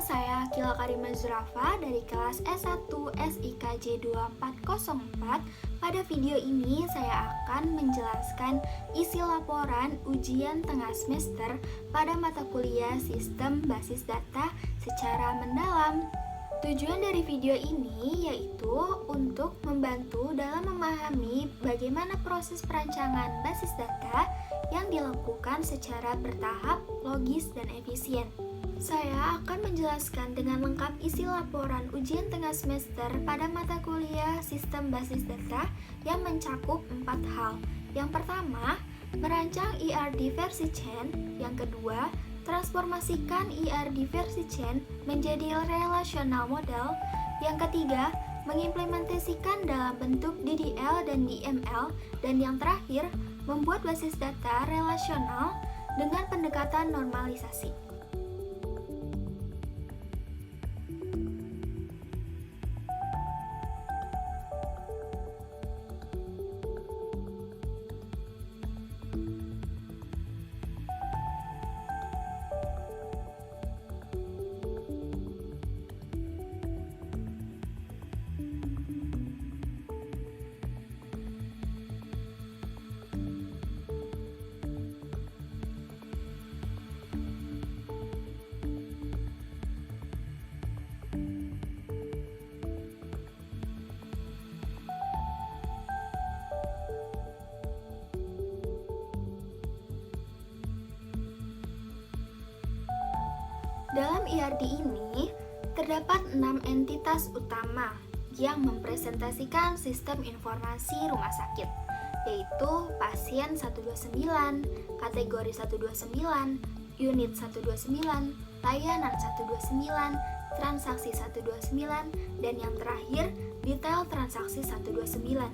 saya Akila Karima Zurafa dari kelas S1 SIKJ 2404. Pada video ini saya akan menjelaskan isi laporan ujian tengah semester pada mata kuliah Sistem Basis Data secara mendalam. Tujuan dari video ini yaitu untuk membantu dalam memahami bagaimana proses perancangan basis data yang dilakukan secara bertahap, logis, dan efisien. Saya akan menjelaskan dengan lengkap isi laporan ujian tengah semester pada mata kuliah Sistem Basis Data yang mencakup 4 hal. Yang pertama, merancang ERD versi Chain. Yang kedua, transformasikan ERD versi Chain menjadi relational model. Yang ketiga, mengimplementasikan dalam bentuk DDL dan DML. Dan yang terakhir, membuat basis data relasional dengan pendekatan normalisasi. Dalam ERD ini, terdapat 6 entitas utama yang mempresentasikan sistem informasi rumah sakit, yaitu pasien 129, kategori 129, unit 129, layanan 129, transaksi 129, dan yang terakhir, detail transaksi 129.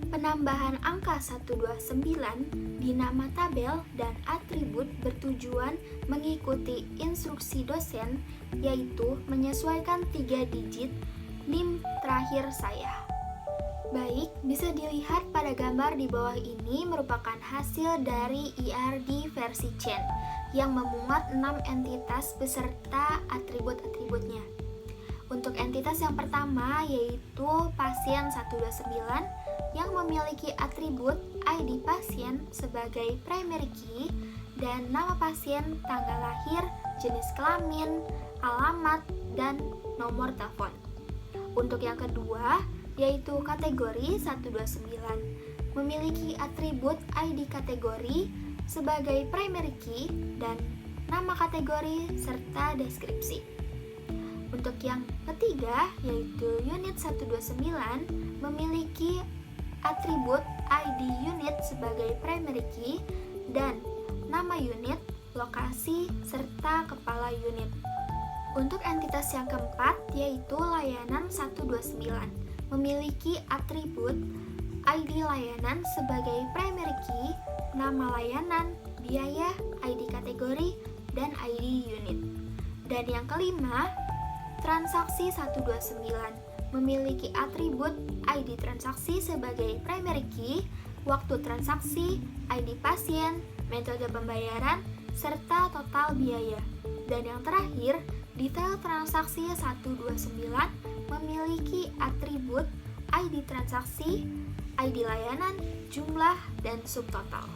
Penambahan angka 129 di nama tabel dan atribut bertujuan mengikuti instruksi dosen, yaitu menyesuaikan 3 digit NIM terakhir saya. Baik, bisa dilihat pada gambar di bawah ini merupakan hasil dari ERD versi Chain yang memuat 6 entitas beserta atribut-atributnya. Untuk entitas yang pertama yaitu pasien 129 yang memiliki atribut ID pasien sebagai primary key dan nama pasien, tanggal lahir, jenis kelamin, alamat, dan nomor telepon. Untuk yang kedua yaitu kategori 129 memiliki atribut ID kategori sebagai primary key dan nama kategori serta deskripsi. Untuk yang ketiga yaitu unit 129 memiliki atribut ID unit sebagai primary key dan nama unit, lokasi, serta kepala unit. Untuk entitas yang keempat yaitu layanan 129 memiliki atribut ID layanan sebagai primary key, nama layanan, biaya, ID kategori, dan ID unit. Dan yang kelima, transaksi 129 memiliki atribut ID transaksi sebagai primary key, waktu transaksi, ID pasien, metode pembayaran, serta total biaya. Dan yang terakhir, detail transaksi 129 memiliki atribut ID transaksi, ID layanan, jumlah, dan subtotal.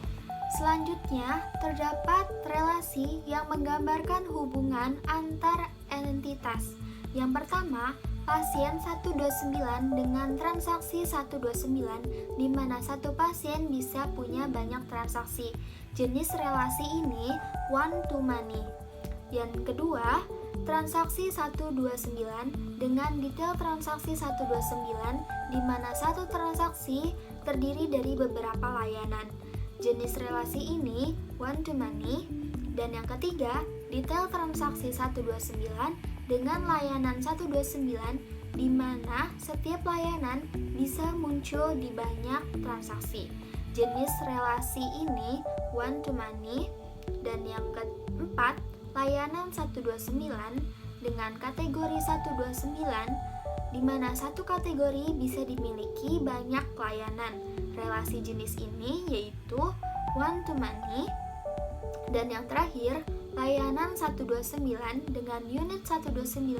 Selanjutnya, terdapat relasi yang menggambarkan hubungan antar entitas. Yang pertama, pasien 129 dengan transaksi 129 di mana satu pasien bisa punya banyak transaksi. Jenis relasi ini one to many. Yang kedua, transaksi 129 dengan detail transaksi 129 di mana satu transaksi terdiri dari beberapa layanan. Jenis relasi ini one to many. Dan yang ketiga, detail transaksi 129 dengan layanan 129 di mana setiap layanan bisa muncul di banyak transaksi. Jenis relasi ini one to many. Dan yang keempat, layanan 129 dengan kategori 129 di mana satu kategori bisa dimiliki banyak layanan. Relasi jenis ini yaitu one to many. Dan yang terakhir, layanan 129 dengan unit 129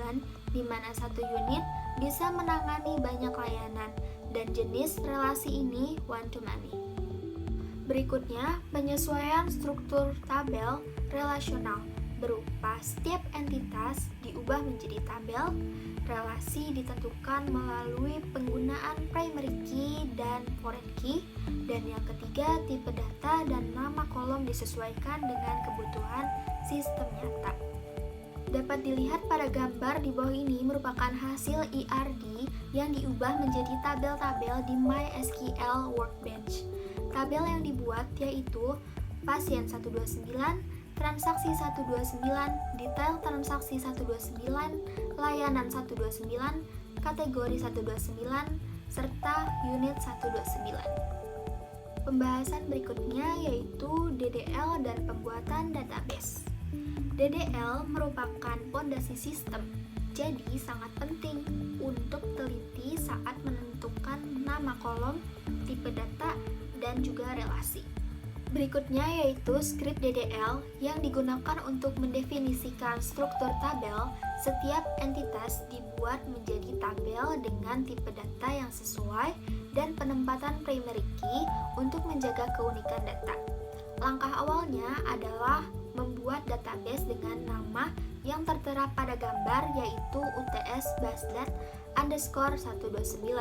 di mana satu unit bisa menangani banyak layanan dan jenis relasi ini one-to-many. Berikutnya, penyesuaian struktur tabel relasional berupa setiap entitas diubah menjadi tabel, relasi ditentukan melalui penggunaan primary key dan foreign key, dan yang ketiga, tipe data dan nama kolom disesuaikan dengan kebutuhan sistem nyata. Dapat dilihat pada gambar di bawah ini merupakan hasil ERD yang diubah menjadi tabel-tabel di MySQL Workbench. Tabel yang dibuat yaitu pasien 129, transaksi 129, detail transaksi 129, layanan 129, kategori 129, serta unit 129. Pembahasan berikutnya yaitu DDL dan pembuatan database. DDL merupakan pondasi sistem, jadi sangat penting untuk teliti saat menentukan nama kolom, tipe data, dan juga relasi. Berikutnya yaitu script DDL yang digunakan untuk mendefinisikan struktur tabel. Setiap entitas dibuat menjadi tabel dengan tipe data yang sesuai dan penempatan primary key untuk menjaga keunikan data. Langkah awalnya adalah membuat database dengan nama yang tertera pada gambar yaitu UTS Basdat _129.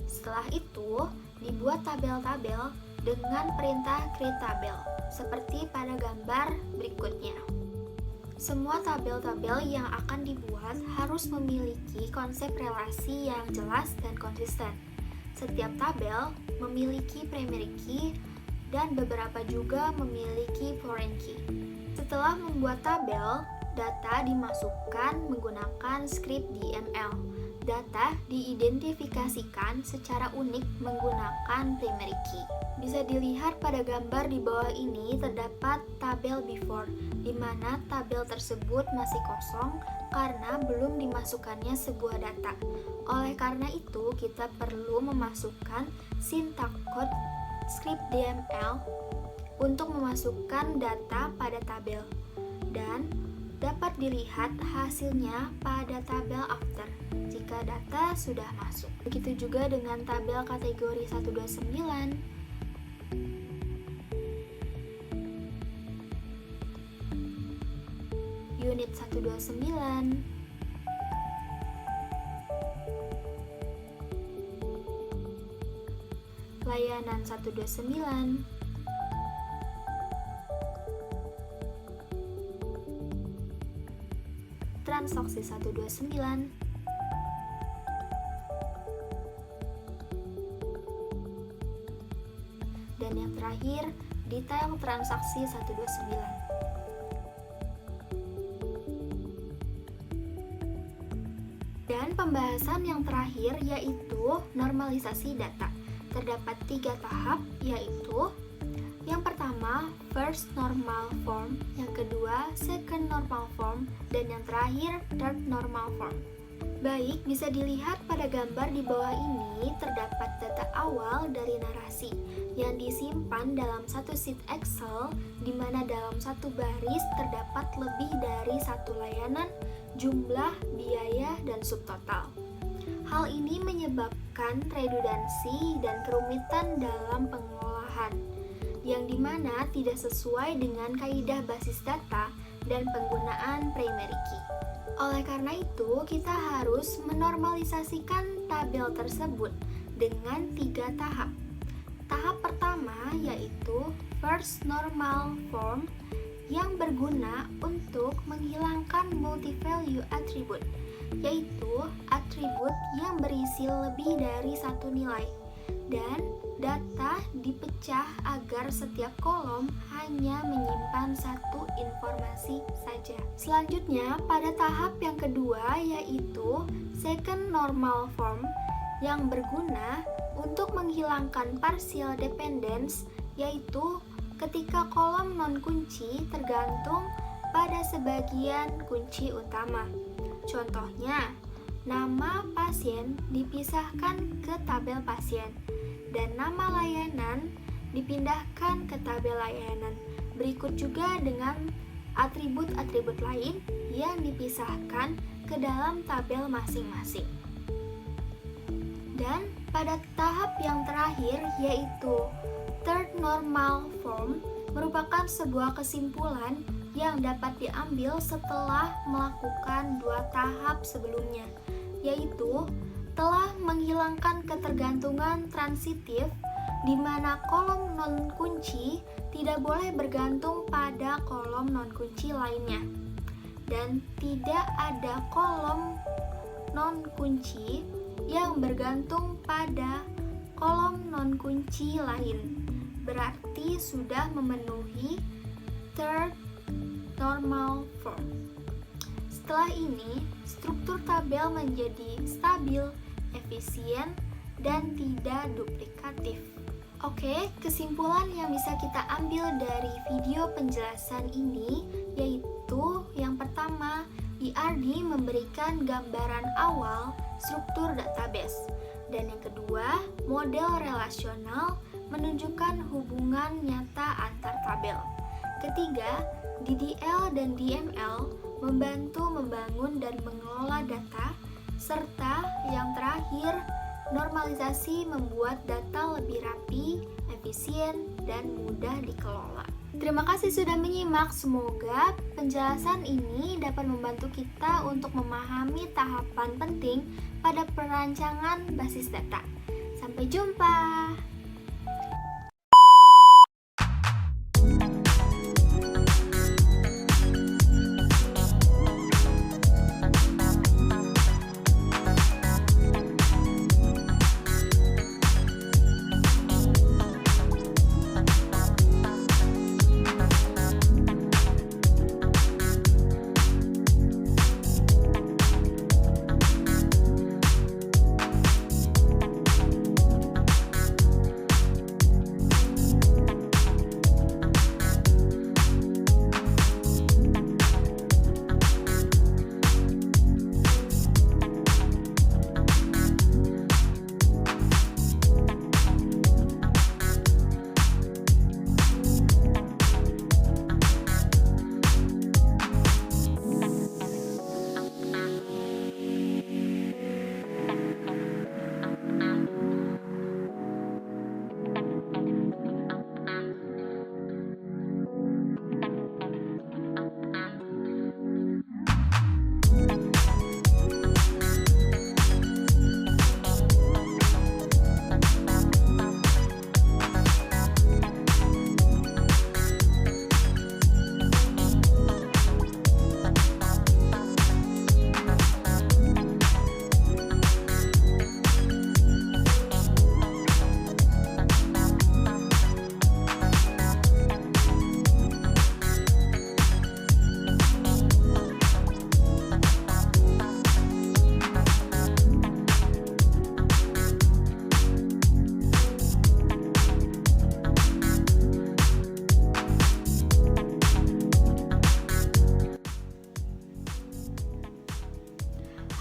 Setelah itu, dibuat tabel-tabel dengan perintah create tabel, seperti pada gambar berikutnya. Semua tabel-tabel yang akan dibuat harus memiliki konsep relasi yang jelas dan konsisten. Setiap tabel memiliki primary key dan beberapa juga memiliki foreign key. Setelah membuat tabel, data dimasukkan menggunakan script DML. Data diidentifikasikan secara unik menggunakan primary key. Bisa dilihat pada gambar di bawah ini terdapat tabel before, di mana tabel tersebut masih kosong karena belum dimasukkannya sebuah data. Oleh karena itu, kita perlu memasukkan syntax code script DML untuk memasukkan data pada tabel, dan dapat dilihat hasilnya pada tabel after jika data sudah masuk. Begitu juga dengan tabel kategori 129. Unit 129, layanan 129, transaksi 129, dan yang terakhir, detail transaksi 129. Dan pembahasan yang terakhir yaitu normalisasi data. Terdapat 3 tahap, yaitu yang pertama, first normal form, yang kedua, second normal form, dan yang terakhir, third normal form. Baik, bisa dilihat pada gambar di bawah ini terdapat data awal dari narasi yang disimpan dalam satu sheet Excel, di mana dalam satu baris terdapat lebih dari satu layanan, jumlah, biaya, dan subtotal. Hal ini menyebabkan redundansi dan kerumitan dalam pengolahan, yang dimana tidak sesuai dengan kaidah basis data dan penggunaan primary key. Oleh karena itu, kita harus menormalisasikan tabel tersebut dengan 3 tahap. Tahap pertama yaitu first normal form yang berguna untuk menghilangkan multi-value attribute, yaitu atribut yang berisi lebih dari satu nilai, dan data dipecah agar setiap kolom hanya menyimpan satu informasi saja. Selanjutnya, pada tahap yang kedua yaitu second normal form yang berguna untuk menghilangkan partial dependence, yaitu ketika kolom non-kunci tergantung pada sebagian kunci utama. Contohnya, nama pasien dipisahkan ke tabel pasien, dan nama layanan dipindahkan ke tabel layanan. Berikut juga dengan atribut-atribut lain yang dipisahkan ke dalam tabel masing-masing. Dan pada tahap yang terakhir, yaitu third normal form, merupakan sebuah kesimpulan yang dapat diambil setelah melakukan dua tahap sebelumnya, yaitu telah menghilangkan ketergantungan transitif di mana kolom non-kunci tidak boleh bergantung pada kolom non-kunci lainnya, dan tidak ada kolom non-kunci yang bergantung pada kolom non-kunci lain. Berarti sudah memenuhi third normal form. Setelah ini, struktur tabel menjadi stabil, efisien, dan tidak duplikatif. Oke, kesimpulan yang bisa kita ambil dari video penjelasan ini yaitu yang pertama, ERD memberikan gambaran awal struktur database, dan yang kedua, model relasional menunjukkan hubungan nyata antar tabel. Ketiga, DDL dan DML membantu membangun dan mengelola data, serta yang terakhir, normalisasi membuat data lebih rapi, efisien, dan mudah dikelola. Terima kasih sudah menyimak. Semoga penjelasan ini dapat membantu kita untuk memahami tahapan penting pada perancangan basis data. Sampai jumpa.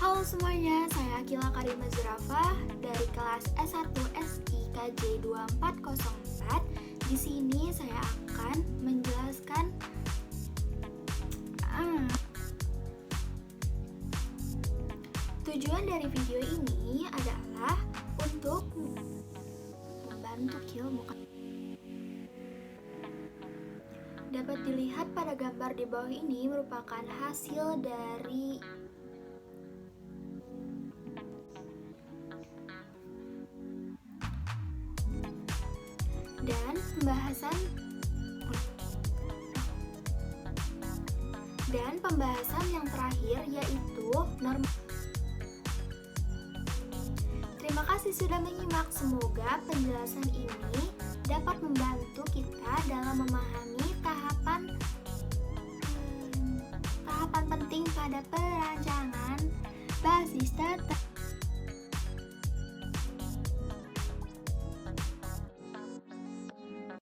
Halo semuanya, saya Akila Karima Zurafa dari kelas S1 SIKJ 2404. Di sini saya akan menjelaskan tujuan dari video ini adalah untuk membantu dapat dilihat pada gambar di bawah ini merupakan hasil dari pembahasan yang terakhir yaitu norma. Terima kasih sudah menyimak. Semoga penjelasan ini dapat membantu kita dalam memahami tahapan penting pada perancangan basis data.